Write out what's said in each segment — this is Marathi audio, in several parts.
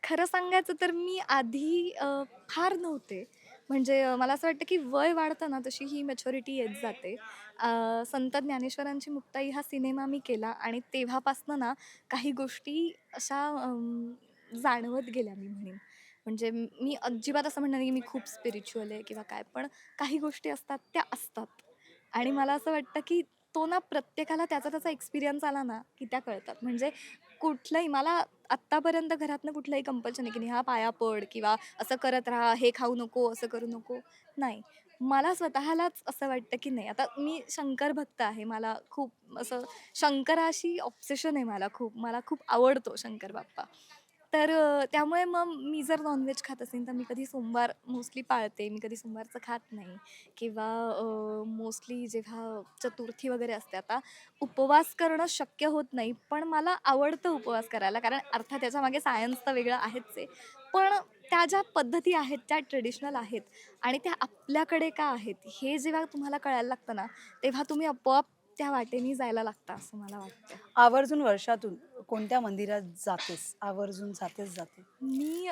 खरं सांगायचं तर मी आधी फार नव्हते. म्हणजे मला असं वाटतं की वय वाढतं ना तशी ही मॅच्युरिटी येत जाते. संत ज्ञानेश्वरांची मुक्ताई हा सिनेमा मी केला आणि तेव्हापासनं ना काही गोष्टी अशा जाणवत गेल्या मी म्हणेन. म्हणजे मी अजिबात असं म्हणणार नाही की मी खूप स्पिरिच्युअल आहे किंवा काय, पण काही गोष्टी असतात त्या असतात. आणि मला असं वाटतं की तो ना प्रत्येकाला त्याचा त्याचा एक्सपिरियन्स आला ना की त्या कळतात. म्हणजे कुठलंही मला आत्तापर्यंत घरातनं कुठलंही कंपल्शन नाही, की "हा पाया पड" किंवा "असं करत राहा, हे खाऊ नको, असं करू नको." नाही. मला स्वतःलाच असं वाटतं, की नाही आता मी शंकर भक्त आहे. मला खूप असं शंकराशी ऑब्सेशन आहे मला खूप. मला खूप आवडतो शंकर बाप्पा. तर त्यामुळे मग मी जर नॉन-व्हेज खात असेन, तर मी कधी सोमवार मोस्टली पाळते. मी कधी सोमवारचं खात नाही किंवा मोस्टली जेव्हा चतुर्थी वगैरे असते आता उपवास करणं शक्य होत नाही, पण मला आवडतं उपवास करायला. कारण अर्थात त्याच्यामागे सायन्स तर वेगळं आहेच आहे. पण त्या ज्या पद्धती आहेत, त्या ट्रेडिशनल आहेत आणि त्या आपल्याकडे का आहेत, हे जेव्हा तुम्हाला कळायला लागतं ना, तेव्हा तुम्ही आपोआप त्या वाटेने जायला लागता, असं मला वाटतं. आवर्जून वर्षातून कोणत्या मंदिरात जातेस? आवर्जून जाते? मी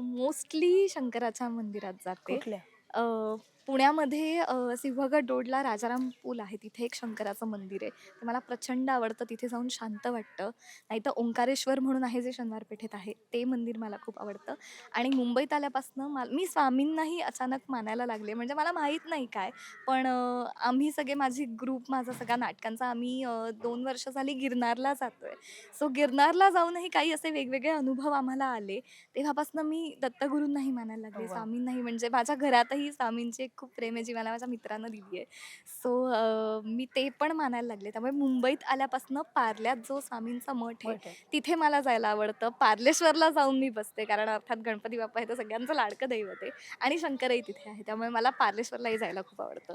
मोस्टली शंकराच्या मंदिरात जाते. कुठल्या? अ, पुण्यामध्ये सिंहगड रोडला राजाराम पूल आहे. तिथे एक शंकराचं मंदिर आहे. ते मला प्रचंड आवडतं. तिथे जाऊन शांत वाटतं. नाहीतर ओंकारेश्वर म्हणून आहे जे शनिवार पेठेत आहे, ते मंदिर मला खूप आवडतं. आणि मुंबईत आल्यापासनं मी स्वामींनाही अचानक मानायला लागले. म्हणजे मला माहीत नाही काय, पण आम्ही सगळे माझी ग्रुप माझा सगळा नाटकांचा आम्ही 2 वर्ष झाली गिरनारला जातोय. सो गिरनारला जाऊनही काही असे वेगवेगळे अनुभव आम्हाला आले. तेव्हापासून मी दत्तगुरूंनाही मानायला लागले, वाह! स्वामींनाही. म्हणजे माझ्या घरातही स्वामींची एक खूप प्रेम आहे, जी मला माझ्या मित्रानं दिली आहे. सो मी ते पण मानायला लागले. त्यामुळे मुंबईत आल्यापासून पार्ल्यात जो स्वामींचा मठ आहे, मठ आहे. तिथे मला जायला आवडतं. पार्लेश्वरला जाऊन मी बसते, कारण अर्थात गणपती बाप्पा हे तर सगळ्यांचं लाडकं दैवत आहे आणि शंकरही तिथे आहे. त्यामुळे मला पार्लेश्वरलाही जायला खूप आवडतं.